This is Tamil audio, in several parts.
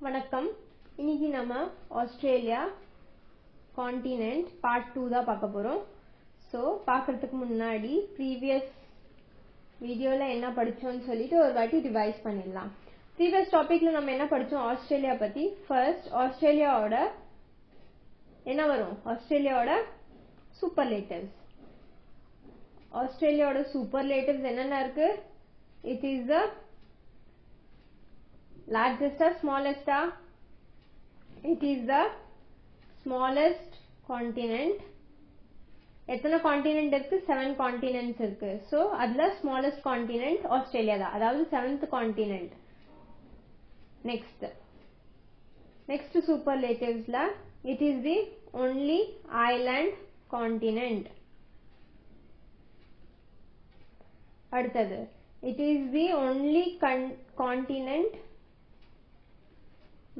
வணக்கம். இன்னைக்கு நம்ம ஆஸ்திரேலியா கான்டினென்ட் பார்ட் 2 தான் பார்க்க போறோம். ஸோ பார்க்கறதுக்கு முன்னாடி ப்ரீவியஸ் வீடியோவில் என்ன படித்தோம்னு சொல்லிட்டு ஒரு வாட்டி ரிவைஸ் பண்ணிடலாம். ப்ரீவியஸ் டாபிக்ல நம்ம என்ன படித்தோம்? ஆஸ்திரேலியா பற்றி. ஃபர்ஸ்ட் ஆஸ்திரேலியாவோட என்ன வரும்? ஆஸ்திரேலியாவோட சூப்பர்லேட்டிவ்ஸ். ஆஸ்திரேலியாவோட சூப்பர்லேட்டிவ்ஸ் என்னென்ன இருக்கு? It is the largest or smallest? It is the smallest continent. எத்தனை கான்டினென்ட் இருக்கு? 7 கான்டினென்ட்ஸ் இருக்கு. ஸோ அதுல ஸ்மாலஸ்ட் கான்டினென்ட் ஆஸ்திரேலியா தான், அதாவது 7th கான்டினென்ட். நெக்ஸ்ட் சூப்பர்லேட்டிவ்ஸ்ல it is the only island continent. அடுத்தது it is the only continent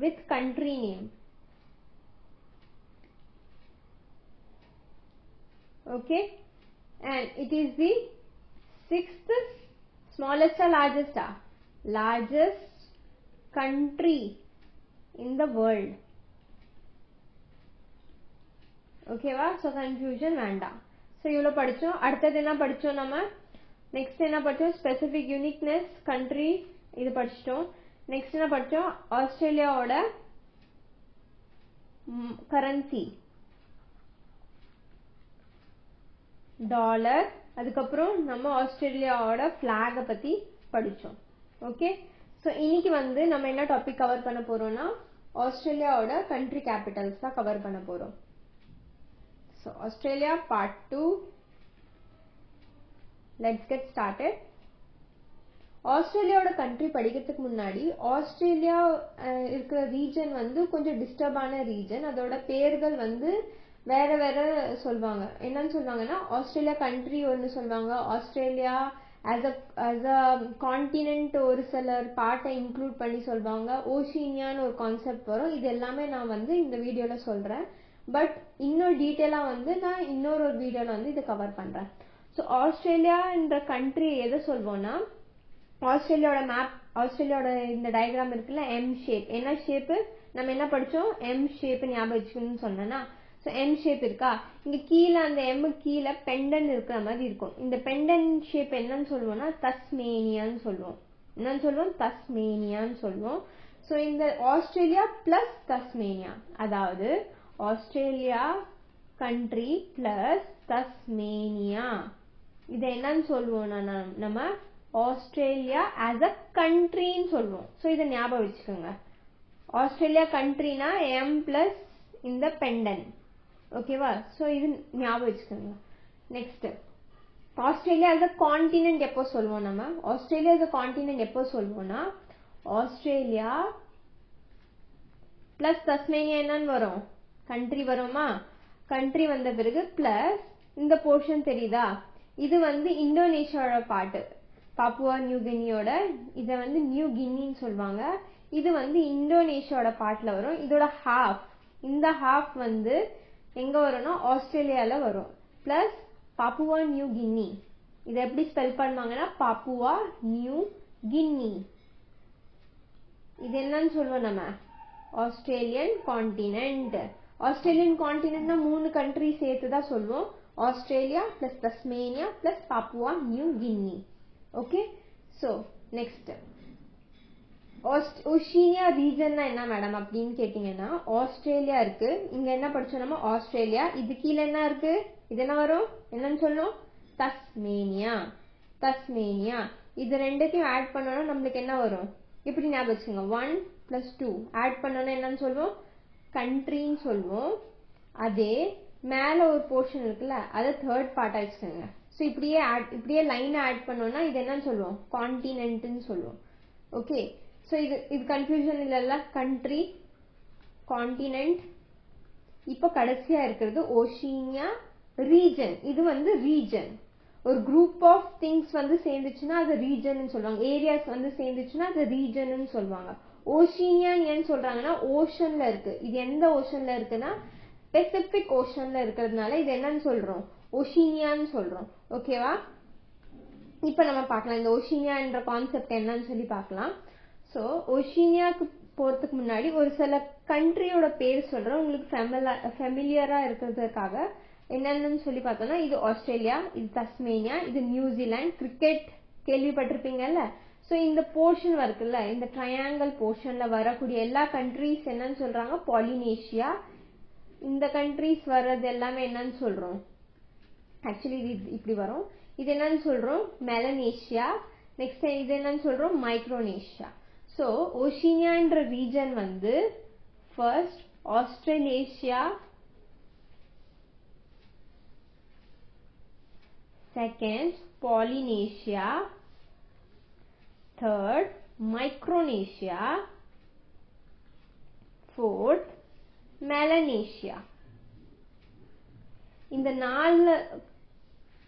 with country name. Okay, and it is the 6th smallest or largest? Largest country in the world. Okay வா? so confusion வேண்டாம். so இவ்வளோ படிச்சோம். அடுத்தது என்ன படிச்சோம்? நம்ம நெக்ஸ்ட் என்ன படிச்சோம்? ஸ்பெசிபிக் யூனிக்னஸ் கண்ட்ரி, இது படிச்சிட்டோம். நெக்ஸ்ட் என்ன படிச்சோம்? ஆஸ்திரேலியாவோட கரன்சி டாலர். அதுக்கப்புறம் நம்ம ஆஸ்திரேலியாவோட பிளாக பத்தி படிச்சோம். ஓகே, ஸோ இன்னைக்கு நம்ம என்ன டாபிக் கவர் பண்ண போறோம்னா ஆஸ்திரேலியாவோட கண்ட்ரி கேபிட்டல்ஸ் தான் கவர் பண்ண போறோம். So Australia part 2. Let's get started. ஆஸ்திரேலியாவோட கண்ட்ரி படிக்கிறதுக்கு முன்னாடி ஆஸ்திரேலியா இருக்கிற ரீஜன் கொஞ்சம் டிஸ்டர்பான ரீஜன். அதோட பேர்கள் வேற வேற சொல்லுவாங்க. என்னன்னு சொல்லுவாங்கன்னா ஆஸ்திரேலியா கண்ட்ரி ஒன்று சொல்லுவாங்க, ஆஸ்திரேலியா ஆஸ் அ கான்டினென்ட் ஒரு சில பார்ட்டை இன்க்ளூட் பண்ணி சொல்லுவாங்க, ஓஷினியான்னு ஒரு கான்செப்ட் வரும். இது எல்லாமே நான் இந்த வீடியோல சொல்றேன். பட் இன்னும் டீட்டெயிலா நான் இன்னொரு வீடியோல இதை கவர் பண்றேன். ஸோ ஆஸ்திரேலியான்ற கண்ட்ரி எதை சொல்வோம்னா, ஆஸ்திரேலியாவோட மேப், ஆஸ்திரேலியாவோட இந்த டயக்ராம் இருக்குல்ல, எம் ஷேப். என்ன ஷேப்? நம்ம என்ன படிச்சோம்? எம் ஷேப் ஞாபகம் வச்சுக்கணும்னு சொன்னேன்னா, ஸோ எம் ஷேப் இருக்கா? இங்க கீழே அந்த எம் கீழே பெண்டன் இருக்கிற மாதிரி இருக்கும். இந்த பெண்டன் ஷேப் என்னன்னு சொல்லுவோம்னா தஸ்மேனியான்னு சொல்லுவோம். என்னன்னு சொல்லுவோம்? தஸ்மேனியான்னு சொல்லுவோம். ஸோ இந்த ஆஸ்திரேலியா பிளஸ் தஸ்மேனியா, அதாவது ஆஸ்திரேலியா கண்ட்ரி பிளஸ் தஸ்மேனியா, இதை என்னன்னு சொல்லுவோம்னா நம்ம ஆஸ்திரேலியா ஆஸ் அ கண்ட்ரின்னு சொல்லுவோம். ஸோ இதை ஞாபகம் வச்சுக்கோங்க. ஆஸ்திரேலியா கண்ட்ரினா எம் பிளஸ் இந்த பெண்டன். ஓகேவா? ஸோ இது ஞாபகம் வச்சுக்கோங்க. Next Australia as a continent எப்போ சொல்லுவோம்? நம்ம ஆஸ்திரேலியா ஆஸ் அ கான்டினென்ட் எப்போ சொல்லுவோம்னா ஆஸ்திரேலியா பிளஸ் தஸ்மேனியா என்னன்னு வரும்? கண்ட்ரி வருமா? கண்ட்ரி வந்த பிறகு பிளஸ் இந்த போர்ஷன் தெரியுதா? இது இந்தோனேஷியாவோட பாட்டு, பாப்புவா நியூ கினியோட. இதை நியூ கினின்னு சொல்லுவாங்க. இது இந்தோனேஷியாவோட பாட்டுல வரும். இதோட ஹாஃப், இந்த ஹாஃப் எங்க வரும்னா ஆஸ்திரேலியால வரும். Plus Papua New Guinea. இதை எப்படி ஸ்பெல் பண்ணுவாங்கன்னா பாப்புவா நியூ கினி. இது என்னன்னு சொல்லுவோம் நம்ம? Australian continent. ஆஸ்திரேலியன் கான்டினென்ட்னா 3 கண்ட்ரி சேர்த்து தான் சொல்லுவோம். Australia plus Tasmania plus Papua New Guinea. Okay, so next Oceania ரீஜன்னா என்ன மேடம் அப்படின்னு கேட்டீங்கன்னா, ஆஸ்திரேலியா இருக்கு. இங்க என்ன படிச்சோம் நம்ம? ஆஸ்திரேலியா. இது கீழே என்ன இருக்கு? இது என்ன வரும்? என்னன்னு சொல்லுவோம்? தஸ்மேனியா. தஸ்மேனியா. இது ரெண்டுத்தையும் ஆட் பண்ணோம்னா நம்மளுக்கு என்ன வரும்? இப்படி ஞாபகம் வச்சுக்கோங்க. 1 + 2 ஆட் பண்ணோம்னா என்னன்னு சொல்லுவோம்? கண்ட்ரின்னு சொல்லுவோம். அதே மேல ஒரு போர்ஷன் இருக்குல்ல, அதை தேர்ட் பார்ட்டா வச்சுக்கோங்க. ஸோ இப்படியே லைன் ஆட் பண்ணோம்னா இது என்னன்னு சொல்லுவோம்? கான்டினென்ட்னு சொல்லுவோம். ஓகே, ஸோ இது கன்ஃபியூஷன் இல்லைல்ல? Country, continent. இப்போ கடைசியா இருக்கிறது ஓஷினியா ரீஜன். இது ரீஜன். ஒரு குரூப் ஆஃப் திங்ஸ் சேர்ந்துச்சுன்னா அது ரீஜன் சொல்லுவாங்க. ஏரியாஸ் சேர்ந்துச்சுன்னா அது ரீஜன் சொல்லுவாங்க. ஓஷினியா ஏன்னு சொல்றாங்கன்னா ஓஷன்ல இருக்கு. இது எந்த ஓஷன்ல இருக்குன்னா பெசிபிக் ஓஷன்ல இருக்கிறதுனால இது என்னன்னு சொல்றோம்? ஓஷினியான்னு சொல்றோம். ஓகேவா? இப்ப நம்ம பார்க்கலாம் இந்த ஓஷினியா என்ற கான்செப்ட் என்னன்னு சொல்லி பார்க்கலாம். ஸோ ஓஷினியாக்கு போறதுக்கு முன்னாடி ஒரு சில கண்ட்ரியோட பேர் சொல்றேன், உங்களுக்கு ஃபெமிலியரா இருக்கிறதுக்காக. என்னென்னு சொல்லி பார்த்தோம்னா, இது ஆஸ்திரேலியா, இது தஸ்மேனியா, இது நியூசிலாந்து. கிரிக்கெட் கேள்விப்பட்டிருப்பீங்கல்ல. ஸோ இந்த போர்ஷன் இருக்குல்ல, இந்த ட்ரையாங்கிள் போர்ஷன்ல வரக்கூடிய எல்லா கண்ட்ரிஸ் என்னன்னு சொல்றாங்க, பாலினேஷியா. இந்த கண்ட்ரிஸ் வர்றது எல்லாமே என்னன்னு சொல்றோம், ஆக்சுவலி இது இப்படி வரும். இது என்னன்னு சொல்றோம், மெலனேஷியா. நெக்ஸ்ட் இது என்னன்னு சொல்றோம், மைக்ரோனேஷியா. ஸோ ஓஷினியான்ற ரீஜன் வந்து first Australasia, second Polynesia, third Micronesia, fourth Melanesia. இந்த 4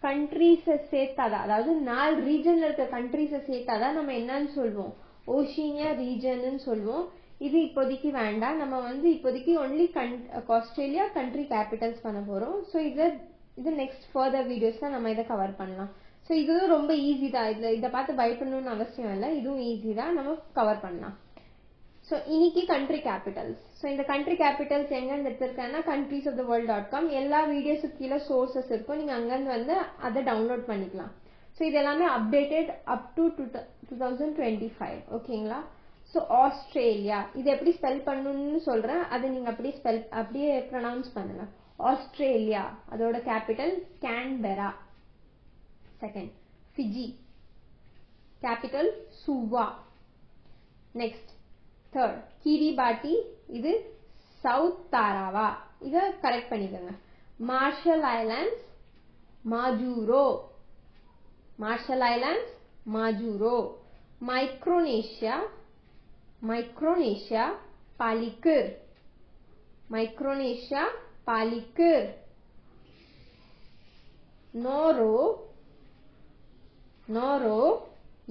கண்ட்ரீஸ சேர்த்தாதான், அதாவது 4 ரீஜன்ல இருக்க கண்ட்ரீஸ சேர்த்தாதான் நம்ம என்னன்னு சொல்வோம், ஓஷினியா ரீஜன் சொல்வோம். இது இப்போதைக்கு வேண்டாம், நம்ம வந்து இப்போதைக்கு ஒன்லி ஆஸ்திரேலியா கண்ட்ரி கேபிட்டல்ஸ் பண்ண போறோம். ஸோ இது நெக்ஸ்ட் ஃபர்தர் வீடியோஸ்ல நம்ம இதை கவர் பண்ணலாம். ஸோ இதுவும் ரொம்ப ஈஸி தான், இதை பார்த்து பயப்படணும்னு அவசியம் இல்லை, இதுவும் ஈஸி தான், நம்ம கவர் பண்ணலாம். ஸோ இன்னைக்கு கண்ட்ரி கேபிட்டல்ஸ். ஸோ இந்த கண்ட்ரி கேபிட்டல்ஸ் எங்கன்னு எடுத்திருக்கேன்னா countriesoftheworld.com. எல்லா வீடியோஸுக்கு கீழே சோர்சஸ் இருக்கும், நீங்க அங்கிருந்து வந்து அதை டவுன்லோட் பண்ணிக்கலாம். ஸோ இது எல்லாமே அப்டேட்டட் அப் டு 2025. ஓகேங்களா. ஸோ ஆஸ்திரேலியா இது எப்படி ஸ்பெல் பண்ணணும்னு சொல்றேன், அதை நீங்க அப்படியே ப்ரொனவுன்ஸ் பண்ணுங்க. ஆஸ்திரேலியா, அதோட capital Canberra. Second Fiji, capital Suva. Next third Kiribati, இது சவுத் தாராவா, இதை கரெக்ட் பண்ணிக்கோங்க. Marshall Islands Majuro, Marshall Islands Majuro. Micronesia Palikir, Micronesia Palikir. Nauru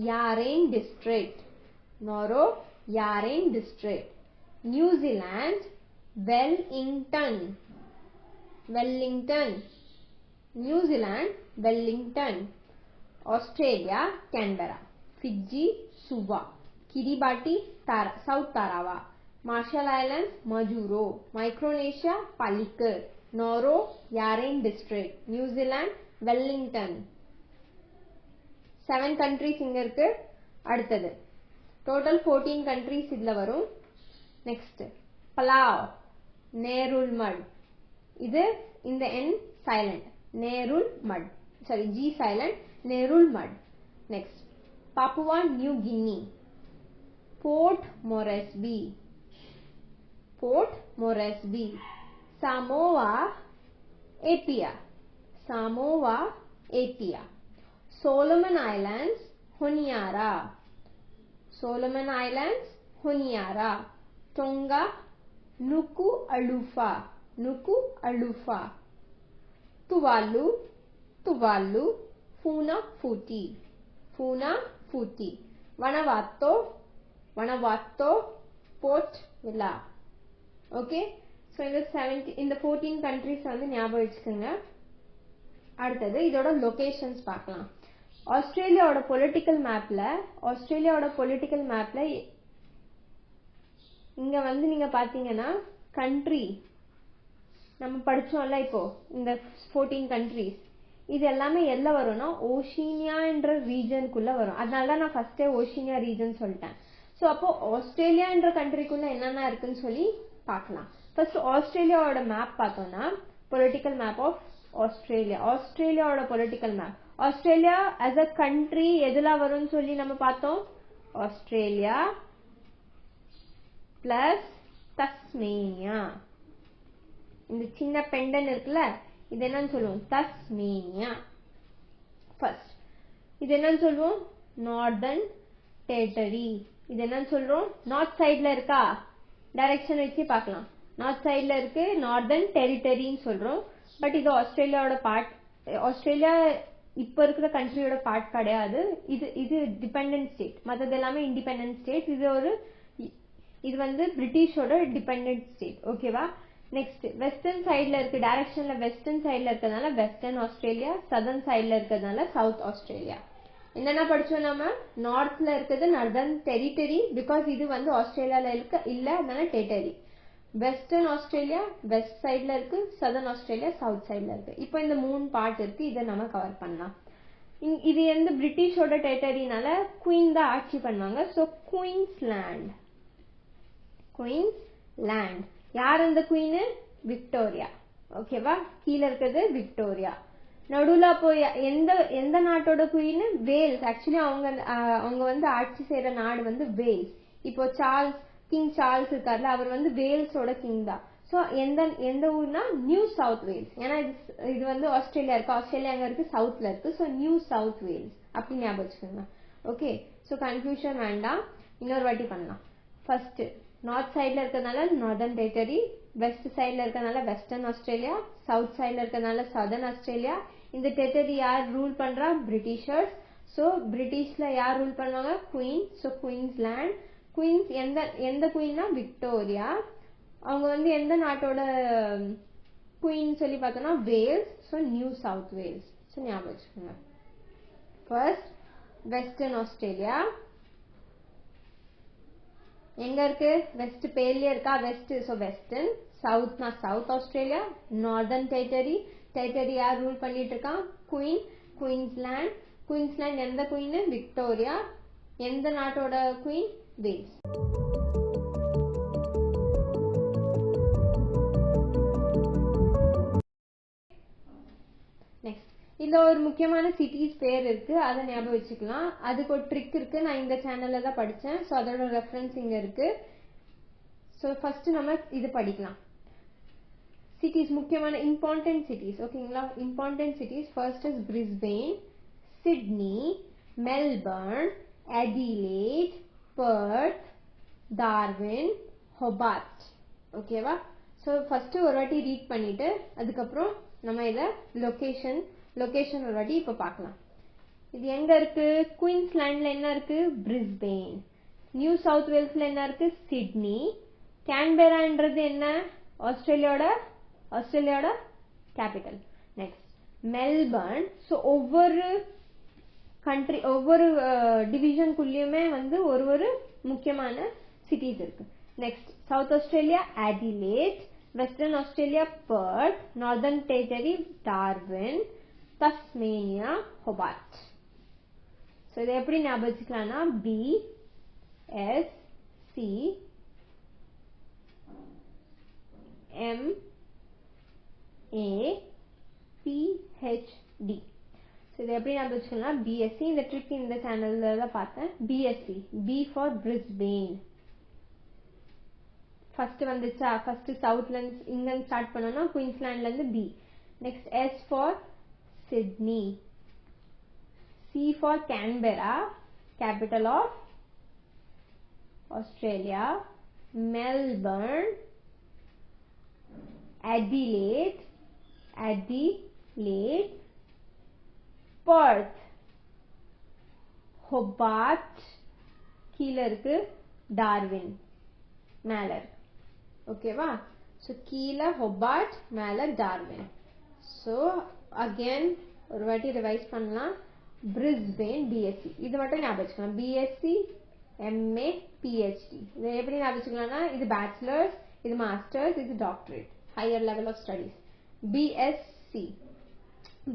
Yaren district, Nauru Yaren district. New Zealand Wellington, New Zealand Wellington. Australia Canberra. Fiji Suva. Kiribati South Tarawa. Marshall Islands Majuro. Micronesia Palikir. Nauru Yaren district. New Zealand Wellington. 7 countries இங்க இருக்கு. அடுத்தது டோட்டல் 14 கண்ட்ரிஸ் இதுல வரும். நெக்ஸ்ட் பலாவ், நேருல் மட். இது இந்த என் சைலண்ட், நேருல் மட், sorry G silent, Ngerulmud. Next Papua New Guinea, Port Moresby. Samoa Apia, Solomon Islands Honiara. Tonga Nuku'alofa. Tuvalu Funafuti. Vanuatu Port Vila. Okay. So இந்த 14 கண்ட்ரிஸ் வந்து ஞாபகம் வச்சுக்கோங்க. அடுத்தது இதோட லொகேஷன்ஸ் பார்க்கலாம். ஆஸ்திரேலியாவோட பொலிட்டிக்கல் மேப்ல இங்க வந்து நீங்க பாத்தீங்கன்னா கண்ட்ரி நம்ம படிச்சோம்ல, இப்போ இந்த 14 கண்ட்ரிஸ் இது எல்லாமே எல்ல வரும்னா ஓஷினியான்ற ரீஜனுக்குள்ள வரும். அதனாலதான் நான் ஃபர்ஸ்டே ஓஷினியா ரீஜன் சொல்லிட்டேன். ஸோ அப்போ ஆஸ்திரேலியான்ற கண்ட்ரிக்குள்ள என்னென்ன இருக்குன்னு சொல்லி பார்க்கலாம். ஃபர்ஸ்ட் ஆஸ்திரேலியாவோட மேப் பார்த்தோம்னா பொலிட்டிக்கல் மேப் ஆஃப் ஆஸ்திரேலியாவோட political map. Australia as a country எதுல வரும்னு சொல்லி நம்ம பார்த்தோம், ஆஸ்திரேலியா பிளஸ் தஸ்மேனியா. இந்த சின்ன பெண்டன் இருக்குல்ல, இது என்னன்னு சொல்லுவோம், தஸ்மேனியா. ஃபர்ஸ்ட் இது என்னன்னு சொல்லுவோம், நார்தர்ன் டெரிட்டரி. இது என்னன்னு சொல்றோம், நார்த் சைட்ல இருக்கா, டைரக்ஷன் வச்சு பார்க்கலாம். நார்த் சைட்ல இருக்கு, நார்தர்ன் டெரிட்டரின்னு சொல்றோம். பட் இது ஆஸ்திரேலியாவோட பார்ட். ஆஸ்திரேலியா இப்ப இருக்கிற கண்ட்ரியோட பார்ட் கிடையாது. இது டிபெண்டன்ட் ஸ்டேட், மற்றது எல்லாமே இண்டிபெண்டன்ட் ஸ்டேட். இது வந்து பிரிட்டிஷோட டிபெண்டன்ட் ஸ்டேட். ஓகேவா. நெக்ஸ்ட் வெஸ்டர்ன் சைட்ல இருக்கு, டைரக்ஷன்ல வெஸ்டர்ன் சைட்ல இருக்கிறதுனால வெஸ்டர்ன் ஆஸ்திரேலியா, சதர்ன் சைட்ல இருக்கிறதுனால சவுத் ஆஸ்திரேலியா. என்னென்ன படிச்சோம் நம்ம? நார்த்ல இருக்குது நார்தர்ன் டெரிட்டரி, பிகாஸ் இது வந்து ஆஸ்திரேலியால இல்ல, அதனால டெரிட்டரி. வெஸ்டர்ன் ஆஸ்திரேலியா வெஸ்ட் சைட்ல இருக்கு, சதர்ன் ஆஸ்திரேலியா சவுத் சைட்ல இருக்கு. இப்போ இந்த 3 பார்ட் இருக்கு, இதை நம்ம கவர் பண்ணலாம். இது வந்து பிரிட்டிஷோட டெரிட்டரினால குயின் தான் ஆட்சி பண்ணுவாங்க. So Queensland. குயின்ஸ்லாண்ட் யார் அந்த குயின்? விக்டோரியா. ஓகேவா? கீழே இருக்கிறது விக்டோரியா. நடுவுல போய் எந்த நாட்டோட குயின்? வேல்ஸ். ஆக்சுவலி அவங்க வந்து ஆட்சி செய்யற நாடு வந்து வேல்ஸ். இப்போ கிங் சார்ல்ஸ் இருக்காருல, அவர் வந்து வேல்ஸோட கிங் தான். ஸோ எந்த ஊர்னா நியூ சவுத் வேல்ஸ். ஏன்னா இது வந்து ஆஸ்திரேலியா இருக்கு, ஆஸ்திரேலியா அங்க இருக்கு, சவுத்ல இருக்கு. ஸோ நியூ சவுத் வேல்ஸ் அப்படி ஞாபகம் வச்சுக்கோங்க. ஓகே, ஸோ கன்ஃபியூஷன் வேண்டாம், இன்னொரு வாட்டி பண்ணலாம். ஃபர்ஸ்ட் நார்த் சைட்ல இருக்கிறதுனால நார்தர்ன் டெரிட்டரி, வெஸ்ட் சைட்ல இருக்கிறதுனால வெஸ்டர்ன் ஆஸ்திரேலியா, சவுத் சைட்ல இருக்கிறதுனால சதர்ன் ஆஸ்திரேலியா. இந்த டெரிட்டரி யார் ரூல் பண்றா? பிரிட்டிஷர்ஸ். ஸோ பிரிட்டிஷ்ல யார் ரூல் பண்ணுவாங்க? குயின். So Queensland. குயின்ஸ் எந்த குயின்னா? விக்டோரியா. அவங்க வந்து எந்த நாட்டோட குயின் சொல்லி பார்த்தோம்னா Wales. So new south Wales. So ஞாபகம் வச்சுக்கோங்க. ஃபர்ஸ்ட் வெஸ்டர்ன் ஆஸ்திரேலியா எங்க இருக்கு? வெஸ்ட் பேர்லயே இருக்கா? வெஸ்ட். So western. சவுத்னா சவுத் ஆஸ்திரேலியா. நார்தர்ன் டெரிட்டரி யார் ரூல் பண்ணிட்டு இருக்கான்? குயின். குயின்ஸ்லாண்ட். குயின்ஸ்லாண்ட் எந்த குயின்? விக்டோரியா. எந்த நாட்டோட குயின்? வேல்ஸ். நெக்ஸ்ட் இதுல ஒரு முக்கியமான சிட்டிஸ் பேர் இருக்கு, அதை ஞாபகம் வச்சுக்கலாம். அதுக்கு ஒரு ட்ரிக் இருக்கு, நான் இந்த சேனல்ல தான் படிச்சேன். ஸோ அதோட ரெஃபரன்ஸ் இங்க இருக்கு. ஸோ ஃபர்ஸ்ட் நம்ம இது படிக்கலாம். சிட்டிஸ், முக்கியமான இம்பார்ட்டன்ட் சிட்டிஸ். ஓகேங்களா? Important cities first is Brisbane, Sydney, Melbourne, Adelaide, Perth, Darwin, Hobart. ஓகேவா? ஸோ ஃபர்ஸ்ட் ஒரு வாட்டி ரீட் பண்ணிட்டு அதுக்கப்புறம் நம்ம இதை லொகேஷன் ஒரு வாட்டி இப்போ பார்க்கலாம். இது எங்க இருக்கு? குயின்ஸ்லாண்ட்ல என்ன இருக்கு? பிரிஸ்பெயின். நியூ சவுத் வேல்ஸ்ல என்ன இருக்கு? சிட்னி. கேன்பெரான்றது என்ன? ஆஸ்திரேலியாவோட கேபிட்டல். Next Melbourne. ஸோ ஒவ்வொரு டிவிஷனுக்குள்ளேயுமே வந்து ஒரு முக்கியமான சிட்டிஸ் இருக்கு. Next South Australia Adelaide, Western Australia Perth, Northern Territory Darwin, Tasmania Hobart. So இதை எப்படி ஞாபகம் வச்சுக்கலாம்னா BSC MAPHD. இதை எப்படி ஞாபகம் வச்சுக்கலாம்? BSc. இந்த ட்ரிக் இந்த சேனல்ல தான் பார்த்தேன். BSc, B for Brisbane. First வந்துச்சா? ஃபர்ஸ்ட் சவுத்ல இங்க ஸ்டார்ட் பண்ணோம்னா குயின்ஸ்லாண்ட்ல இருந்து B. Next S for Sydney, C for Canberra, capital of Australia, Melbourne, Adelaide, Perth, Hobart, கீழே இருக்கு டார்வின், மேல இருக்கு. ஓகேவா? ஸோ கீழே ஹோபார்ட், மேல டார்வின். ஸோ அகேன் ஒரு வாட்டி ரிவைஸ் பண்ணலாம். பிரிஸ்பெயின் BSc, இது மட்டும் ஞாபகம் வச்சுக்கலாம். BSc MA PhD. இதை எப்படி ஞாபகம் வச்சுக்கலாம்னா இது பேச்சுலர்ஸ், இது மாஸ்டர்ஸ், இது doctorate, higher level of studies. BSc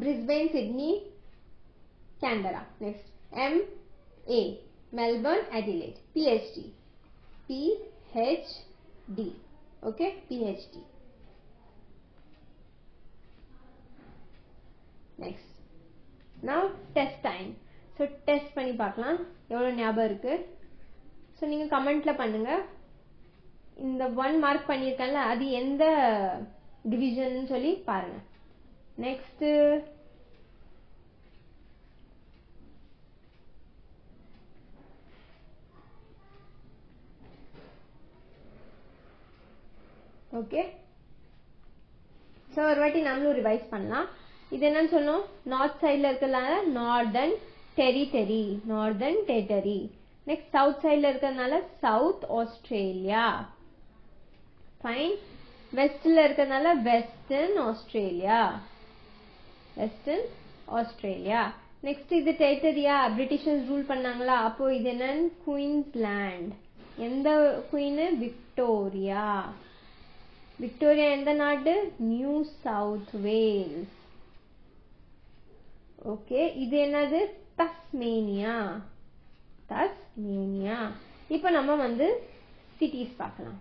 Brisbane, Sydney, Canberra. Next MA Melbourne, Adelaide. PhD okay, PhD. Next now test time. So test பண்ணி பார்க்கலாம் எவ்வளோ ஞாபகம் இருக்கு. ஸோ நீங்க கமெண்ட்ல பண்ணுங்க. இந்த 1 மார்க் பண்ணியிருக்கேன்ல, அது எந்த டிவிஷன் சொல்லி பாருங்க. Next okay. ஸோ ஒரு வாட்டி நம்மளும் ரிவைஸ் பண்ணலாம். இது என்னன்னு சொன்னோம்? நார்த் சைட்ல இருக்கிறதுனால நார்தர்ன் டெரிட்டரி. நெக்ஸ்ட் சவுத் சைட்ல இருக்கிறதுனால சவுத் ஆஸ்திரேலியா. ஃபைன். வெஸ்ட்ல இருக்கிறதுனால வெஸ்டர்ன் ஆஸ்திரேலியா. நெக்ஸ்ட் இது டெரிட்டரியா, பிரிட்டிஷர்ஸ் ரூல் பண்ணாங்களா, அப்போ இது என்னன்னு குயின்ஸ்லாண்ட். எந்த குயின்? விக்டோரியா. விக்டோரியா எந்த நாடு? New south Wales. ஓகே, இது என்னது? தஸ்மேனியா. தஸ்மேனியா. இப்போ நம்ம வந்து சிட்டிஸ் பார்க்கலாம்.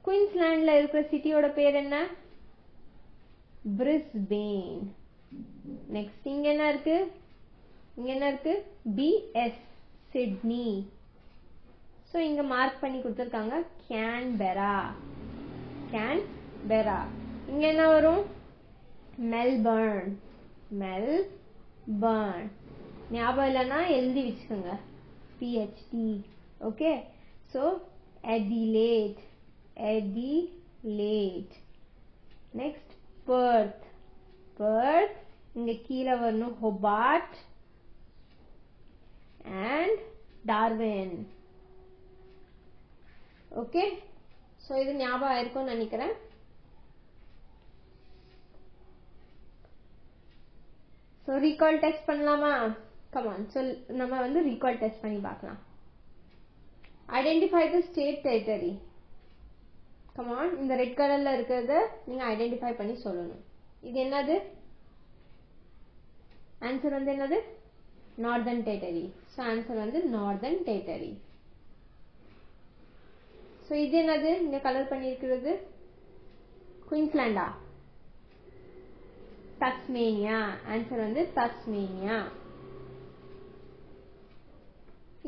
குயின்ஸ்லாண்ட்ல இருக்கிற சிட்டியோட பேர் என்ன? பிரிஸ்பேன். நெக்ஸ்ட் இங்க என்ன இருக்கு? இங்க என்ன இருக்கு? PS, Sydney. சோ இங்க மார்க் பண்ணி கொடுத்திருக்காங்க கேன்பெரா. கேன்பெரா. இங்க என்ன வரும்? மெல்பர்ன். மெல்பர்ன். ஞாபகம் இல்லைன்னா எழுதி வச்சுக்கோங்க, PhD. Okay, so Adelaide. Adelaide. Next Perth. Perth. இங்க கீழே வரணும் Hobart and Darwin. Okay, so இது ஞாபகம் ஆயிருக்கும்னு நினைக்கிறேன். சோ ரீகால் டெஸ்ட் பண்ணலாமா? கமான். சோ நம்ம வந்து ரீகால் டெஸ்ட் பண்ணி பார்க்கலாம். Identify the state territory. Come on, இந்த ரெட் கலர்ல இருக்கிறத நீங்க ஐடென்டிஃபை பண்ணி சொல்லணும். இது என்னது? ஆன்சர் வந்து என்னது? Northern territory. சோ ஆன்சர் வந்து நார்தர்ன் டெரிட்டரி. சோ இது என்னது? இங்க கலர் பண்ணியிருக்கிறது குயின்ஸ்லாண்டா? தஸ்மேனியா. ஆன்சர் வந்து தஸ்மேனியா.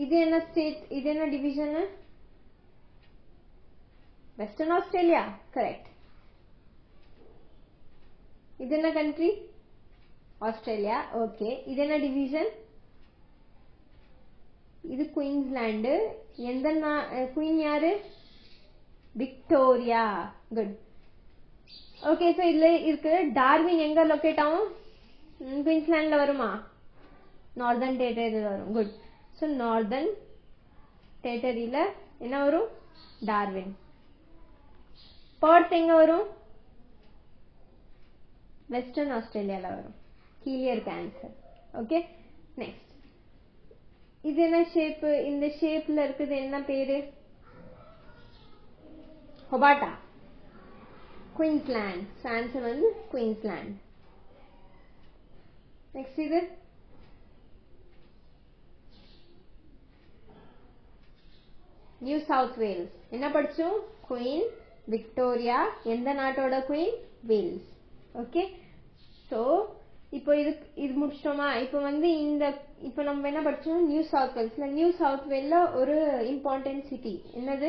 இது என்ன ஸ்டேட்? இது என்ன டிவிஷன்? Western Australia. கரெக்ட். இது என்ன கண்ட்ரி? ஆஸ்திரேலியா. ஓகே, இது என்ன டிவிஷன்? இது குயின்ஸ்லாண்டு. எந்த குயின் யாரு? விக்டோரியா. குட். ஓகே, சோ இதுல இருக்கு டார்வின் எங்க லொகேட் ஆகும்? குயின்ஸ்லாண்ட்ல வருமா? நார்தர்ன் டெரிட்டரியில வரும். குட். சோ நார்தர்ன் டெரிட்டரியில என்ன வரும்? டார்வின். பெர்த் எங்க வரும்? வெஸ்டர்ன் ஆஸ்திரேலியால வரும். கீழே இருக்க ஆன்சர். ஓகே, நெக்ஸ்ட் இது என்ன ஷேப்? இந்த ஷேப்ல இருக்குது என்ன பேரு? ஹோபார்ட்டா? குயின்ஸ்லாண்ட். ஆன்சர் வந்து குயின்ஸ்லாண்ட். நெக்ஸ்ட் இது நியூ சவுத் வேல்ஸ். என்ன படிச்சோம்? Queen Victoria. எந்த நாட்டோட குயின்? வேல்ஸ். ஓகே, சோ இப்போ இது முடிச்சிட்டோமா? இப்போ வந்து இப்போ நம்ம என்ன படிச்சோம்? நியூ சவுத் வேல்ஸ்ல. நியூ சவுத் வேல்ல ஒரு இம்பார்ட்டன்ட் சிட்டி என்னது?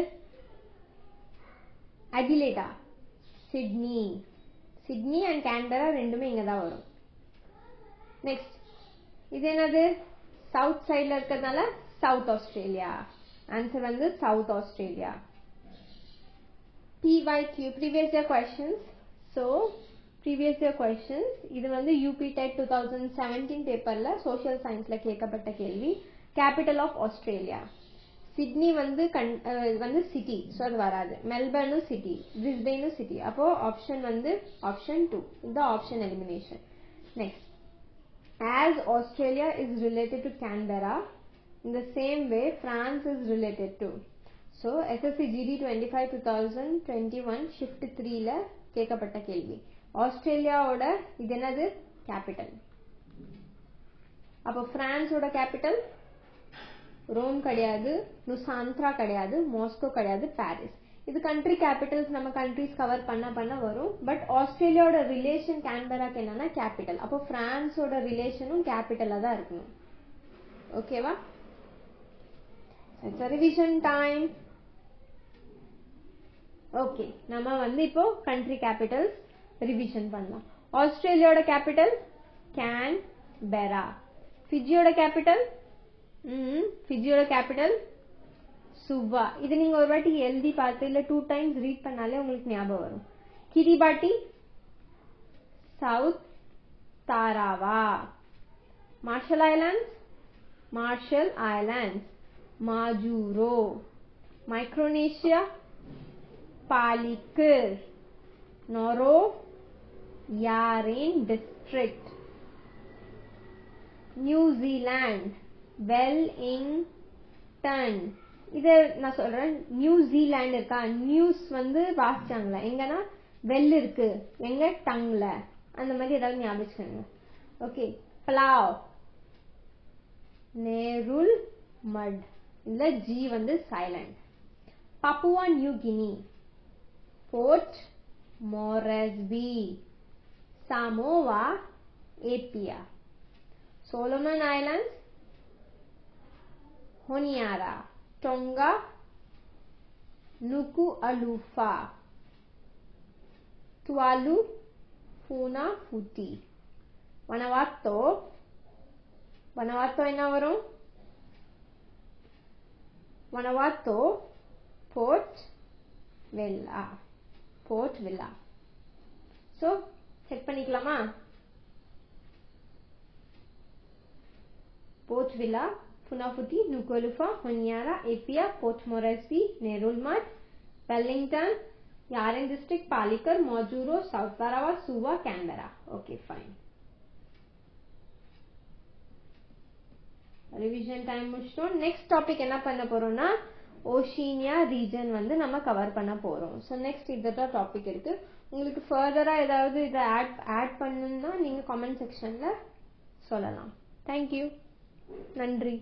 அடிலேடா? சிட்னி. சிட்னி அண்ட் கேன்பெரா ரெண்டுமே இங்க தான் வரும். நெக்ஸ்ட் இது என்னது? சவுத் சைட்ல இருக்கிறதுனால சவுத் ஆஸ்திரேலியா. ஆன்சர் வந்து south Australia. PYQ, previous year questions. So previous year questions. இது வந்து UP TET 2017 பேப்பர்ல சோஷியல் சயின்ஸ்ல கேட்கப்பட்ட கேள்வி. Capital of Australia. சிட்னி வந்து சிட்டி, ஸோ அது வராது. மெல்பர்னும் சிட்டி, பிரிஸ்பெயினும் சிட்டி. அப்போ ஆப்ஷன் வந்து ஆப்ஷன் 2. இந்த option elimination. Next, as Australia is related to Canberra, in the same way France is related to. So SSC GD 25 2021 shift 3ல கேட்கப்பட்ட கேள்வி. ஆஸ்திரேலியாவோட இது என்னது? கேபிட்டல். அப்போ பிரான்ஸோட கேபிட்டல் ரோம் கிடையாது, நுசாந்த்ரா கிடையாது, மாஸ்கோ கிடையாது, பாரிஸ். இது கண்ட்ரி கேபிட்டல்ஸ் நம்ம கண்ட்ரிஸ் கவர் பண்ண வரும். பட் ஆஸ்திரேலியாவோட ரிலேஷன் கேன்பெராக்கு என்னன்னா கேபிட்டல். அப்போ பிரான்ஸோட ரிலேஷனும் கேபிட்டலா தான் இருக்கணும். ஓகேவா? It's revision time. ஓகே, நம்ம வந்து இப்போ கண்ட்ரி கேபிட்டல்ஸ் ரிவிஷன் பண்ணலாம். ஆஸ்திரேலியாவோட கேபிட்டல் கேன்பெரா. ஃபிஜியோட கேபிட்டல் ஃபிஜியோட கேபிட்டல் சுவா. இது நீங்க ஒரு வாட்டி எழுதி பார்த்து இல்ல 2 times ரீட் பண்ணாலே உங்களுக்கு ஞாபகம் வரும். Kiribati South Tarawa. Marshall Islands Majuro. Micronesia Palikir. Nauru Yaren district. New Zealand, Wellington. இதை நான் சொல்றேன், நியூசிலாந்து இருக்கா, நியூஸ் வந்து வாசிச்சாங்களா எங்கன்னா வெல் இருக்கு எங்க டங்ல, அந்த மாதிரி ஏதாவது ஞாபகம் வச்சுக்கோங்க. ஓகே, பலாவ், நேருல் மட், இதுல ஜி வந்து silent. Papua New Guinea, Port Moresby. Samoa, Apia. Solomon Islands, Honiara. Tonga, Nuku'alofa. Tuvalu, Funafuti. Vanuatu, Vanuatu என்ன வரும், Vanuatu Port Vila, Port Vila. So check பண்ணிக்கலாமா? Port Vila, Funafuti, Nuku'alofa, Honiara, Apia, Port Moresby, Ngerulmud, Wellington, Yaren district, Palikir, Majuro, South Tarawa, Suva, Canberra. Okay fine. Revision time முடிச்சிட்டோம். நெக்ஸ்ட் டாபிக் என்ன பண்ண போறோம்னா ஓஷினியா ரீஜன் வந்து நம்ம கவர் பண்ண போறோம். ஸோ நெக்ஸ்ட் இதுதான் டாபிக் இருக்கு. உங்களுக்கு ஃபர்தரா ஏதாவது இதை ஆட் பண்ணணும்னா நீங்க கமெண்ட் செக்ஷன்ல சொல்லலாம். தேங்க்யூ, நன்றி.